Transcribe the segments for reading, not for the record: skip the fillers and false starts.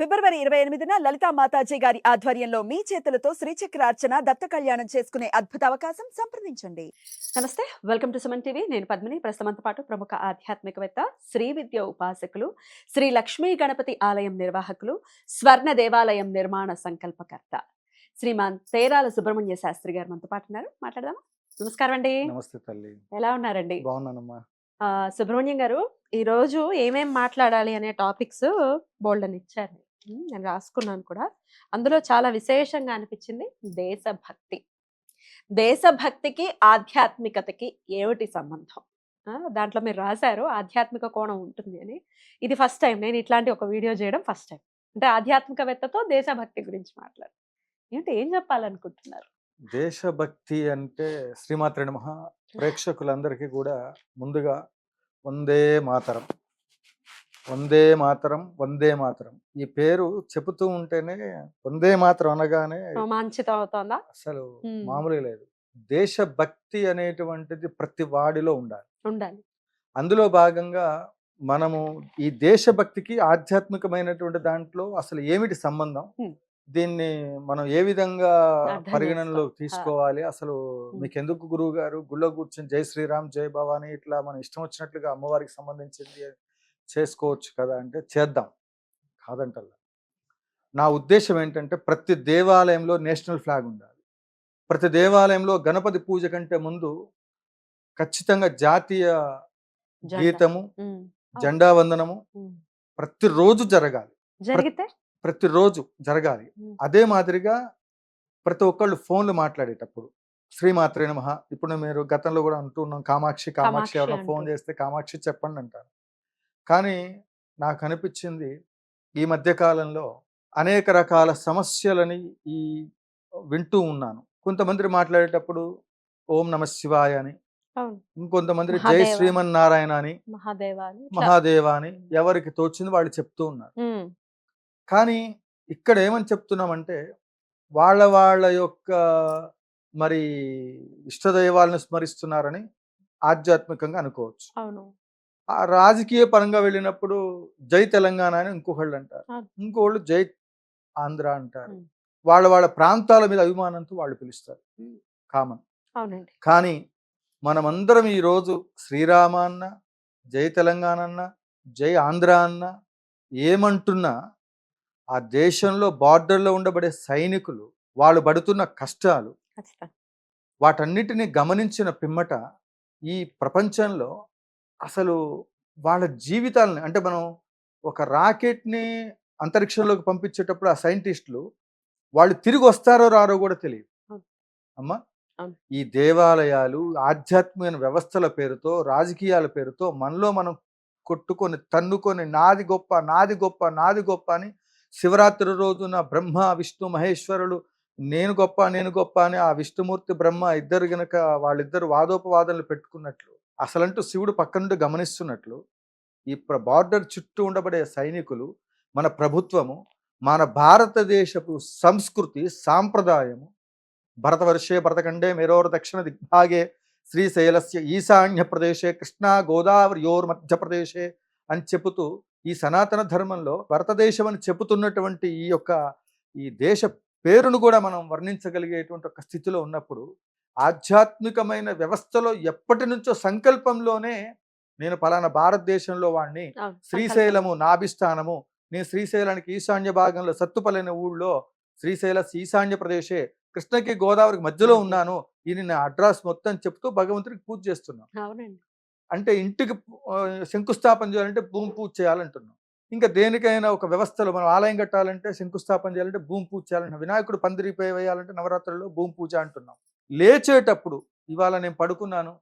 ఫిబ్రవరి 28న లలితా మాతాజీ గారి ఆధ్వర్యంలో మీ చేతులతో శ్రీచక్రార్చన దత్త కళ్యాణం చేసుకునే అద్భుత అవకాశం సంప్రదించండి. నమస్తే, వెల్కమ్ టు సుమన్ టీవీ. నేను పద్మిని. ప్రస్తుతంతో పాటు ప్రముఖ ఆధ్యాత్మికవేత్త, శ్రీ విద్య ఉపాసకులు, శ్రీ లక్ష్మీ గణపతి ఆలయం నిర్వాహకులు, స్వర్ణ దేవాలయం నిర్మాణ సంకల్పకర్త శ్రీమాన్ తేరాల సుబ్రహ్మణ్య శాస్త్రి గారు మనతో పాటు ఉన్నారు. మాట్లాడదామా? నమస్కారం అండి. నమస్తే తల్లి. ఎలా ఉన్నారండి? బాగున్నానమ్మా. సుబ్రహ్మణ్యం గారు, ఈ రోజు ఏమేం మాట్లాడాలి అనే టాపిక్స్ బోల్డ్ అని ఇచ్చారు. నేను రాసుకున్నాను కూడా. అందులో చాలా విశేషంగా అనిపించింది దేశభక్తి. దేశభక్తికి ఆధ్యాత్మికతకి ఏమిటి సంబంధం? దాంట్లో మీరు రాశారు ఆధ్యాత్మిక కోణం ఉంటుంది అని. ఇది ఫస్ట్ టైం నేను ఇట్లాంటి ఒక వీడియో చేయడం. ఫస్ట్ టైం అంటే ఆధ్యాత్మికవేత్తతో దేశభక్తి గురించి మాట్లాడు. ఏం చెప్పాలనుకుంటున్నారు? దేశభక్తి అంటే శ్రీమాత్రే నమః. ప్రేక్షకులందరికీ కూడా ముందుగా వందే మాతరం, వందే మాతరం, వందే మాతరం ఈ పేరు చెబుతూ ఉంటేనే వందే మాతరం అనగానే రోమాంచితం అవుతోందా? అసలు మామూలుగా లేదు. దేశభక్తి అనేటువంటిది ప్రతి వాడిలో ఉండాలి. అందులో భాగంగా మనము ఈ దేశభక్తికి ఆధ్యాత్మికమైనటువంటి దాంట్లో అసలు ఏమిటి సంబంధం, దీన్ని మనం ఏ విధంగా పరిగణనలోకి తీసుకోవాలి, అసలు మీకెందుకు గురువు గారు గుళ్ళో కూర్చొని జై శ్రీరామ్ జై భవాని ఇట్లా మనం ఇష్టం వచ్చినట్లుగా అమ్మవారికి సంబంధించింది చేసుకోవచ్చు కదా అంటే చేద్దాం, కాదంటల్లా. నా ఉద్దేశం ఏంటంటే ప్రతి దేవాలయంలో నేషనల్ ఫ్లాగ్ ఉండాలి. ప్రతి దేవాలయంలో గణపతి పూజ కంటే ముందు ఖచ్చితంగా జాతీయ గీతము, జెండా వందనము ప్రతిరోజు జరగాలి. ప్రతిరోజు జరగాలి. అదే మాదిరిగా ప్రతి ఒక్కళ్ళు ఫోన్లు మాట్లాడేటప్పుడు శ్రీమాత్రే నమః. ఇప్పుడు మీరు గతంలో కూడా అంటున్నాం కామాక్షి కామాక్షి, ఎవరైనా ఫోన్ చేస్తే కామాక్షి చెప్పండి అంటారు. కానీ నాకు అనిపించింది ఈ మధ్యకాలంలో అనేక రకాల సమస్యలని వింటూ ఉన్నాను. కొంతమంది మాట్లాడేటప్పుడు ఓం నమ శివాయ అని, ఇంకొంతమంది జై శ్రీమన్నారాయణ అని, మహాదేవ అని ఎవరికి తోచింది వాళ్ళు చెప్తూ ఉన్నారు. కానీ ఇక్కడ ఏమని చెప్తున్నామంటే వాళ్ళ యొక్క మరి ఇష్టదైవాలను స్మరిస్తున్నారని ఆధ్యాత్మికంగా అనుకోవచ్చు. ఆ రాజకీయ పరంగా వెళ్ళినప్పుడు జై తెలంగాణ అని ఇంకొకళ్ళు అంటారు, ఇంకోళ్ళు జై ఆంధ్ర అంటారు. వాళ్ళ ప్రాంతాల మీద అభిమానంతో వాళ్ళు పిలుస్తారు, కామన్. కానీ మనమందరం ఈరోజు శ్రీరామ అన్న, జై తెలంగాణ అన్న, జై ఆంధ్ర అన్న ఏమంటున్నా ఆ దేశంలో బార్డర్లో ఉండబడే సైనికులు వాళ్ళు పడుతున్న కష్టాలు వాటన్నిటిని గమనించిన పిమ్మట ఈ ప్రపంచంలో అసలు వాళ్ళ జీవితాలని, అంటే మనం ఒక రాకెట్ని అంతరిక్షంలోకి పంపించేటప్పుడు ఆ సైంటిస్టులు వాళ్ళు తిరిగి వస్తారో రారో కూడా తెలియదు అమ్మా. ఈ దేవాలయాలు ఆధ్యాత్మిక వ్యవస్థల పేరుతో, రాజకీయాల పేరుతో మనలో మనం కొట్టుకొని తన్నుకొని నాది గొప్ప నాది గొప్ప నాది గొప్ప అని శివరాత్రి రోజున బ్రహ్మ విష్ణు మహేశ్వరులు నేను గొప్ప అని ఆ విష్ణుమూర్తి బ్రహ్మ ఇద్దరు గనక వాళ్ళిద్దరు వాదోపవాదనలు పెట్టుకున్నట్లు, అసలంటూ శివుడు పక్క నుండి గమనిస్తున్నట్లు ఈ బార్డర్ చుట్టూ ఉండబడే సైనికులు, మన ప్రభుత్వము, మన భారతదేశపు సంస్కృతి సాంప్రదాయము, భరతవర్షే భరతఖండే మేరోర్ దక్షిణ దిగ్భాగే శ్రీశైలస్య ఈశాన్య ప్రదేశే కృష్ణా గోదావరియోర్ మధ్యప్రదేశే అని చెబుతూ ఈ సనాతన ధర్మంలో భారతదేశం అని చెబుతున్నటువంటి ఈ దేశ పేరును కూడా మనం వర్ణించగలిగేటువంటి ఒక స్థితిలో ఉన్నప్పుడు ఆధ్యాత్మికమైన వ్యవస్థలో ఎప్పటి నుంచో సంకల్పంలోనే నేను పలానా భారతదేశంలో వాడిని, శ్రీశైలము నాభిస్థానము, నేను శ్రీశైలానికి ఈశాన్య భాగంలో సత్తుపల్లి ఊళ్ళో శ్రీశైల ఈశాన్య ప్రదేశే కృష్ణకి గోదావరికి మధ్యలో ఉన్నాను, ఇది నా అడ్రస్ మొత్తం చెప్తూ భగవంతుడికి పూజ చేస్తున్నాం. అంటే ఇంటికి శంకుస్థాపన చేయాలంటే భూమి పూజ చేయాలంటున్నాం. ఇంకా దేనికైనా ఒక వ్యవస్థలో మనం ఆలయం కట్టాలంటే శంకుస్థాపన చేయాలంటే భూమి పూజ చేయాలంటున్నాం. వినాయకుడు పందిరిపై వేయాలంటే నవరాత్రుల్లో భూమి పూజ అంటున్నాం. లేచేటప్పుడు ఇవాళ నేను పడుకున్నాను,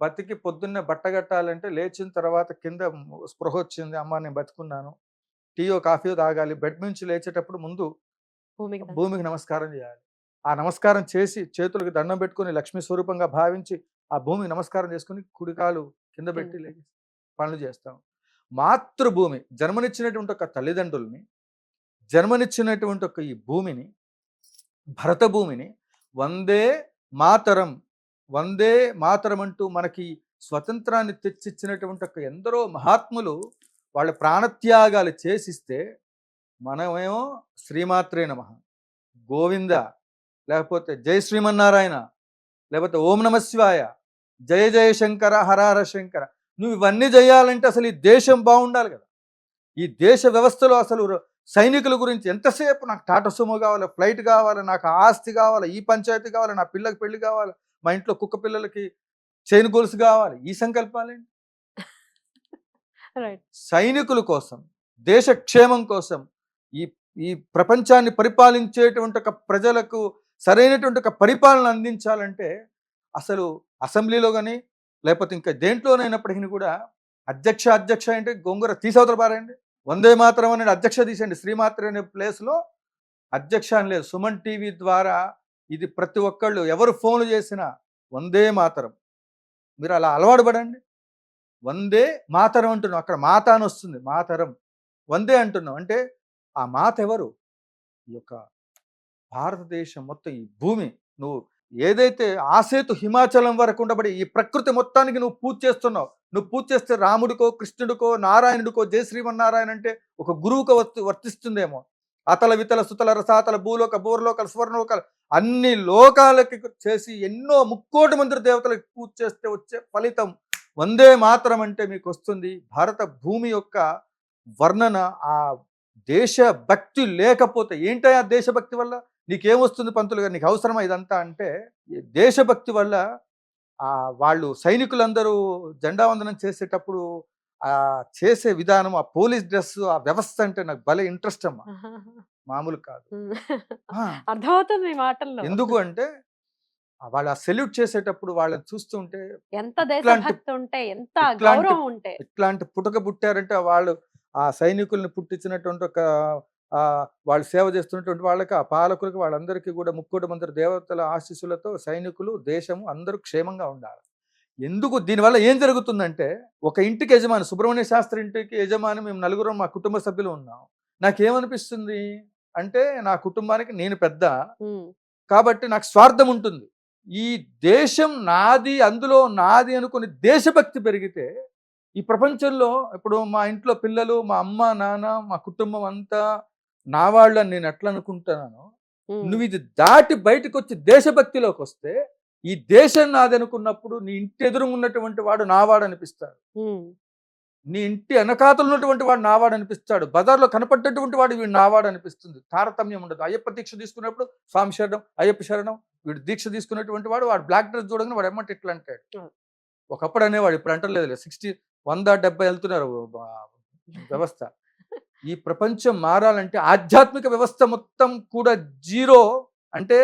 బతికి పొద్దున్నే బట్ట కట్టాలంటే లేచిన తర్వాత కింద స్పృహ వచ్చింది, అమ్మ నేను బతుకున్నాను, టీయో కాఫీయో తాగాలి, బెడ్ నుంచి లేచేటప్పుడు ముందు భూమికి నమస్కారం చేయాలి. ఆ నమస్కారం చేసి చేతులకు దండం పెట్టుకుని లక్ష్మీ స్వరూపంగా భావించి ఆ భూమికి నమస్కారం చేసుకుని కుడికాలు కింద పెట్టి పనులు చేస్తాం. మాతృభూమి జన్మనిచ్చినటువంటి ఒక తల్లిదండ్రుల్ని, జన్మనిచ్చినటువంటి ఒక ఈ భూమిని, భరత భూమిని వందే మాతరం వందే మాతరం అంటూ మనకి స్వతంత్రాన్ని తెచ్చిచ్చినటువంటి ఒక ఎందరో మహాత్ములు వాళ్ళ ప్రాణత్యాగాలు చేసిస్తే మనమేమో శ్రీమాత్రే నమః, గోవింద, లేకపోతే జై శ్రీమన్నారాయణ, లేకపోతే ఓం నమ శివాయ, జయ జయ శంకర, హర హర శంకర. నువ్వు ఇవన్నీ చేయాలంటే అసలు ఈ దేశం బాగుండాలి కదా. ఈ దేశ వ్యవస్థలో అసలు సైనికుల గురించి ఎంతసేపు నాకు టాటా సుమో కావాలి, ఫ్లైట్ కావాలి, నాకు ఆస్తి కావాలి, ఈ పంచాయతీ కావాలి, నా పిల్లకి పెళ్లి కావాలి, మా ఇంట్లో కుక్క పిల్లలకి చైన్ గొలుసు కావాలి, ఈ సంకల్పాలేంటి? రైట్. సైనికుల కోసం, దేశ క్షేమం కోసం, ఈ ఈ ప్రపంచాన్ని పరిపాలించేటువంటి ఒక ప్రజలకు సరైనటువంటి ఒక పరిపాలన అందించాలంటే అసలు అసెంబ్లీలో కానీ లేకపోతే ఇంకా దేంట్లోనైనప్పటికీ కూడా అధ్యక్ష అంటే గొంగూర తీసవతల పారండి. వందే మాతరం అనే అధ్యక్ష తీసేయండి. శ్రీమాత్ర అనే ప్లేస్లో అధ్యక్ష అని లేదు. సుమన్ టీవీ ద్వారా ఇది ప్రతి ఒక్కళ్ళు ఎవరు ఫోన్లు చేసినా వందే మాతరం. మీరు అలా అలవాటు పడండి. వందే మాతరం అంటున్నాం, అక్కడ మాత అని వస్తుంది, మాతరం వందే అంటున్నాం అంటే ఆ మాత ఎవరు? ఈ యొక్క భారతదేశం మొత్తం, ఈ భూమి, నువ్వు ఏదైతే ఆసేతు హిమాచలం వరకు ఉండబడి ఈ ప్రకృతి మొత్తానికి నువ్వు పూజ చేస్తున్నావు. నువ్వు పూజ చేస్తే రాముడికో, కృష్ణుడికో, నారాయణుడికో, జయ శ్రీమన్నారాయణ అంటే ఒక గురువుకు వర్తిస్తుందేమో. అతల వితల సుతల రసాతల భూలోక బూర్లోక స్వర్ణలోకాలు అన్ని లోకాలకి చేసి ఎన్నో ముక్కోటి మంది దేవతలకు పూజ చేస్తే వచ్చే ఫలితం వందే మాతరం అంటే మీకు వస్తుంది. భారత భూమి యొక్క వర్ణన, ఆ దేశభక్తి లేకపోతే ఏంటయ్యా దేశభక్తి వల్ల నీకేమొస్తుంది పంతులు గారు, నీకు అవసరమా ఇదంతా అంటే ఈ దేశభక్తి వల్ల వాళ్ళు సైనికులందరూ జెండా వందనం చేసేటప్పుడు ఆ చేసే విధానం, ఆ పోలీస్ డ్రెస్, ఆ వ్యవస్థ అంటే నాకు భలే ఇంట్రెస్ట్ అమ్మా, మామూలు కాదు. అర్థమవుతుంది మీ మాటల్లో. ఎందుకు అంటే వాళ్ళు ఆ సెల్యూట్ చేసేటప్పుడు వాళ్ళని చూస్తుంటే ఎంత దేశభక్తి ఉంటే, ఎంత గౌరవం ఉంటే. ఇట్లాంటి పుటక పుట్టారంటే వాళ్ళు ఆ సైనికుల్ని పుట్టించినటువంటి ఒక వాళ్ళు సేవ చేస్తున్నటువంటి వాళ్ళకి, ఆ పాలకులకి, వాళ్ళందరికీ కూడా ముక్కోటి మంది దేవతల ఆశీస్సులతో సైనికులు, దేశము అందరూ క్షేమంగా ఉండాలి. ఎందుకు దీనివల్ల ఏం జరుగుతుందంటే, ఒక ఇంటికి యజమాని, సుబ్రహ్మణ్య శాస్త్రి ఇంటికి యజమాని, మేము నలుగురం మా కుటుంబ సభ్యులు ఉన్నాం. నాకేమనిపిస్తుంది అంటే నా కుటుంబానికి నేను పెద్ద కాబట్టి నాకు స్వార్థం ఉంటుంది. ఈ దేశం నాది, అందులో నాది అనుకుని దేశభక్తి పెరిగితే ఈ ప్రపంచంలో ఇప్పుడు మా ఇంట్లో పిల్లలు, మా అమ్మ నాన్న, మా కుటుంబం అంతా నా వాళ్ళని నేను ఎట్లా అనుకుంటున్నాను, నువ్వు ఇది దాటి బయటకు వచ్చి దేశభక్తిలోకి వస్తే ఈ దేశం నాది అనుకున్నప్పుడు నీ ఇంటి ఎదురు ఉన్నటువంటి వాడు నావాడు అనిపిస్తాడు, నీ ఇంటి వెనకాతలు ఉన్నటువంటి వాడు నావాడు అనిపిస్తాడు, బజార్లో కనపడ్డటువంటి వాడు వీడు నావాడు అనిపిస్తుంది. తారతమ్యం ఉండదు. అయ్యప్ప దీక్ష తీసుకున్నప్పుడు స్వామి శరణం, అయ్యప్ప శరణం, వీడు దీక్ష తీసుకున్నటువంటి వాడు బ్లాక్ డ్రెస్ చూడగానే వాడు ఎమ్మంటే ఇట్లా అంటాడు. ఒకప్పుడు అనేవాడు, ఇప్పుడు అంటలేదు. 170 వెళ్తున్నారు వ్యవస్థ. ఈ ప్రపంచం మారాలంటే ఆధ్యాత్మిక వ్యవస్థ మొత్తం కూడా జీరో అంటే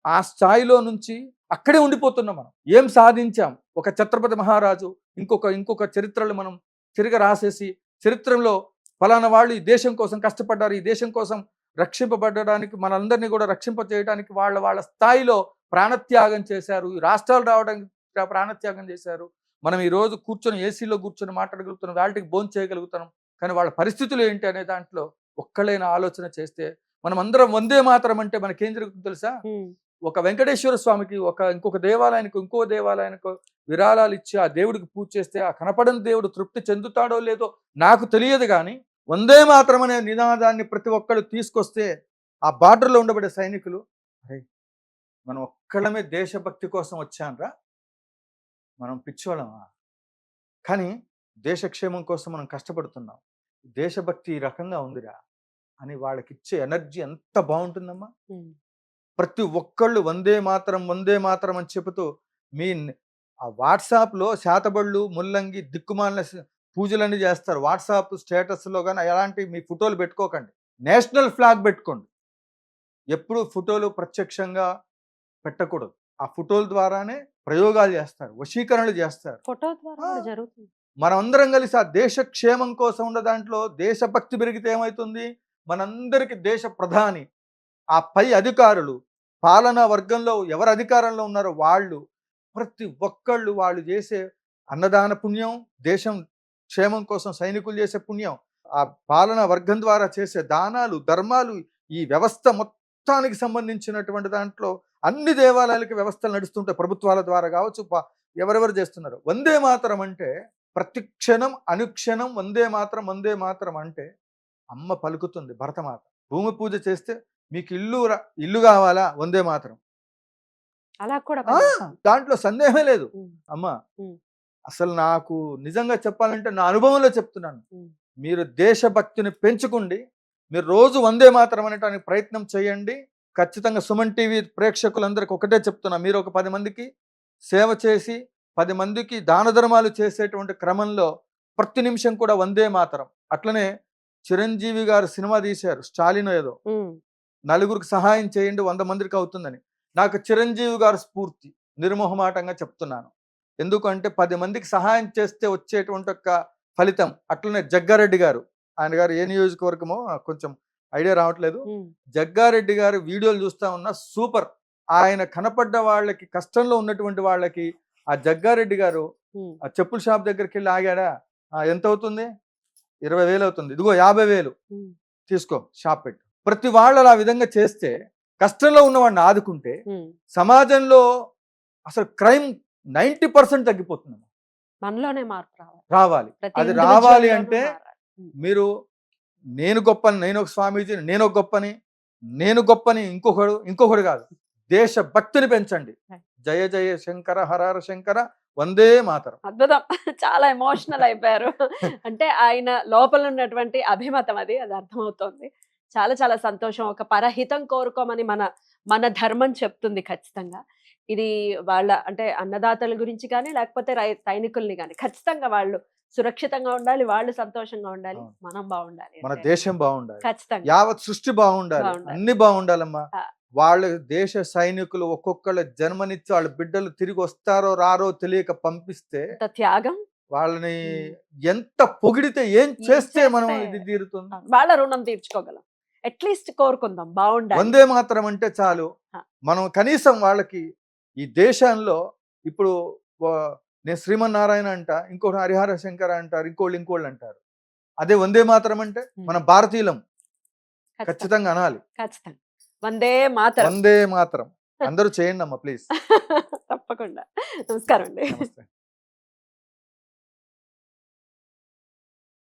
ఆ స్థాయిలో నుంచి అక్కడే ఉండిపోతున్నాం. మనం ఏం సాధించాం? ఒక ఛత్రపతి మహారాజు ఇంకొక చరిత్రలు మనం తిరిగి రాసేసి చరిత్రలో ఫలానా వాళ్ళు ఈ దేశం కోసం కష్టపడ్డారు, ఈ దేశం కోసం రక్షింపబడడానికి, మనందరినీ కూడా రక్షింప చేయడానికి వాళ్ళ స్థాయిలో ప్రాణత్యాగం చేశారు, ఈ రాష్ట్రాలు రావడానికి ప్రాణత్యాగం చేశారు. మనం ఈ రోజు కూర్చొని ఏసీలో కూర్చొని మాట్లాడగలుగుతున్నాం, వాళ్ళకి భోజనం చేయగలుగుతున్నాం. కానీ వాళ్ళ పరిస్థితులు ఏంటి అనే దాంట్లో ఒక్కళ్ళైనా ఆలోచన చేస్తే మనం అందరం వందే మాతరం అంటే మనకేం జరుగుతుందో తెలుసా? ఒక వెంకటేశ్వర స్వామికి ఇంకొక దేవాలయానికి, ఇంకో దేవాలయానికి విరాళాలు ఇచ్చి ఆ దేవుడికి పూజ చేస్తే ఆ కనపడని దేవుడు తృప్తి చెందుతాడో లేదో నాకు తెలియదు. కానీ వందే మాతరం అనే నినాదాన్ని ప్రతి ఒక్కళ్ళు తీసుకొస్తే ఆ బార్డర్లో ఉండబడే సైనికులు, అరే మనం ఒక్కళ్ళమే దేశభక్తి కోసం వచ్చానరా, మనం పిచ్చోళ్ళమా? కానీ దేశక్షేమం కోసం మనం కష్టపడుతున్నాం, దేశభక్తి ఈ రకంగా ఉందిరా అని వాళ్ళకి ఇచ్చే ఎనర్జీ ఎంత బాగుంటుందమ్మా. ప్రతి ఒక్కళ్ళు వందే మాతరం అని చెబుతూ మీ ఆ వాట్సాప్లో శాతబళ్ళు, ముల్లంగి, దిక్కుమాలిన పూజలన్నీ చేస్తారు. వాట్సాప్ స్టేటస్లో కానీ ఎలాంటి మీ ఫోటోలు పెట్టుకోకండి. నేషనల్ ఫ్లాగ్ పెట్టుకోండి. ఎప్పుడు ఫోటోలు ప్రత్యక్షంగా పెట్టకూడదు. ఆ ఫోటోల ద్వారానే ప్రయోగాలు చేస్తారు, వశీకరణలు చేస్తారు. ఫోటో ద్వారా జరుగుతుంది. మనమందరం కలిసి ఆ దేశ క్షేమం కోసం ఉన్న దాంట్లో దేశభక్తి పెరిగితే ఏమవుతుంది? మనందరికీ దేశ ప్రధాని, ఆ పై అధికారులు, పాలనా వర్గంలో ఎవరు అధికారంలో ఉన్నారో వాళ్ళు, ప్రతి ఒక్కళ్ళు వాళ్ళు చేసే అన్నదాన పుణ్యం, దేశం క్షేమం కోసం సైనికులు చేసే పుణ్యం, ఆ పాలనా వర్గం ద్వారా చేసే దానాలు, ధర్మాలు, ఈ వ్యవస్థ మొత్తానికి సంబంధించినటువంటి దాంట్లో అన్ని దేవాలయాలకి వ్యవస్థలు నడుస్తుంటాయి. ప్రభుత్వాల ద్వారా కావచ్చు, ఎవరెవరు చేస్తున్నారు. వందే మాతరం అంటే ప్రతి క్షణం అనుక్షణం వందే మాతరం అంటే అమ్మ పలుకుతుంది భరతమాత. భూమి పూజ చేస్తే మీకు ఇల్లు కావాలా, వందే మాతరం. అలా కూడా దాంట్లో సందేహమే లేదు. ఉమ్, అమ్మ ఉమ్. అసలు నాకు నిజంగా చెప్పాలంటే నా అనుభవంలో చెప్తున్నాను, ఉమ్. మీరు దేశభక్తిని పెంచుకోండి, మీరు రోజు వందే మాతరం అనటానికి ప్రయత్నం చేయండి. ఖచ్చితంగా సుమన్ టీవీ ప్రేక్షకులందరికీ ఒకటే చెప్తున్నా, మీరు ఒక 10 మందికి సేవ చేసి 10 మందికి దాన ధర్మాలు చేసేటువంటి క్రమంలో ప్రతి నిమిషం కూడా వందే మాతరం. అట్లనే చిరంజీవి గారు సినిమా తీశారు, స్టాలిన్ ఏదో, ఉమ్, నలుగురికి సహాయం చేయండి 100 మందికి అవుతుందని. నాకు చిరంజీవి గారు స్ఫూర్తి, నిర్మోహమాటంగా చెప్తున్నాను. ఎందుకంటే 10 మందికి సహాయం చేస్తే వచ్చేటువంటి ఒక ఫలితం. అట్లనే జగ్గారెడ్డి గారు, ఆయన గారు ఏ నియోజకవర్గమో నాకు కొంచెం ఐడియా రావట్లేదు. ఉమ్, జగ్గారెడ్డి గారు వీడియోలు చూస్తా ఉన్నా, సూపర్. ఆయన కనపడ్డ వాళ్ళకి, కష్టంలో ఉన్నటువంటి వాళ్ళకి, ఆ జగ్గారెడ్డి గారు ఉమ్. ఆ చెప్పుల షాప్ దగ్గరికి వెళ్ళి ఆగాడా, ఎంత అవుతుంది, 20,000 అవుతుంది, ఇదిగో 50,000 ఉమ్, తీసుకో, షాప్ పెట్టు. ప్రతి వాళ్ళు ఆ విధంగా చేస్తే, కష్టంలో ఉన్న వాడిని ఆదుకుంటే ఉమ్. సమాజంలో అసలు క్రైమ్ 90% తగ్గిపోతుంది. మనలోనే మార్పు రావాలి. రావాలి. ప్రతి అది individual రావాలి లోనూ అంటే మారాలి. ఉమ్. మీరు నేను గొప్పని, నేను ఒక స్వామీజీని, నేను ఒక గొప్పని ఇంకొకడు కాదు, దేశభక్తిని పెంచండి. జయ జయ శంకర హరహర శంకర వందే మాతరం. అద్భుతం. చాలా ఎమోషనల్ అయిపోయారు. అంటే ఆయన లోపల ఉన్నటువంటి అభిమతం అది అర్థమవుతోంది. చాలా చాలా సంతోషం. ఒక పరహితం కోరుకోమని మన ధర్మం చెప్తుంది ఖచ్చితంగా. ఇది వాళ్ళ అంటే అన్నదాతల గురించి కానీ, లేకపోతే సైనికుల్ని కానీ ఖచ్చితంగా వాళ్ళు సురక్షితంగా ఉండాలి, వాళ్ళు సంతోషంగా ఉండాలి, అవును. మనం బాగుండాలి. మన అంటే దేశం బాగుండాలి, ఖచ్చితంగా యావత్ సృష్టి బాగుండాలి, బాగుండాలి. అన్ని బాగుండాలమ్మా. ఆ. వాళ్ళ దేశ సైనికులు ఒక్కొక్కళ్ళ జన్మనిచ్చి వాళ్ళ బిడ్డలు తిరిగి వస్తారో రారో తెలియక పంపిస్తే అంత త్యాగం, వాళ్ళని ఉమ్. ఎంత పొగిడితే, ఏం చేస్తే మనం చేస్తే ఇది తీరుతుంది. వాళ్ళ రుణం తీర్చుకోగలం. అట్లీస్ట్ కోరుకుందాం బాగుండాలి. వందే మాత్రం అంటే చాలు. ఆ. మనం కనీసం వాళ్ళకి ఈ దేశంలో ఇప్పుడు నేను శ్రీమన్నారాయణ అంట, ఇంకోటి హరిహర శంకర అంటారు, ఇంకోళ్ళు అంటారు. అదే వందే మాత్రం అంటే మన భారతీయులం ఖచ్చితంగా అనాలి. ఖచ్చితంగా వందే మాతరం. వందే మాత్రం అందరూ చేయండి అమ్మా ప్లీజ్. తప్పకుండా. నమస్కారం అండి. నమస్తే.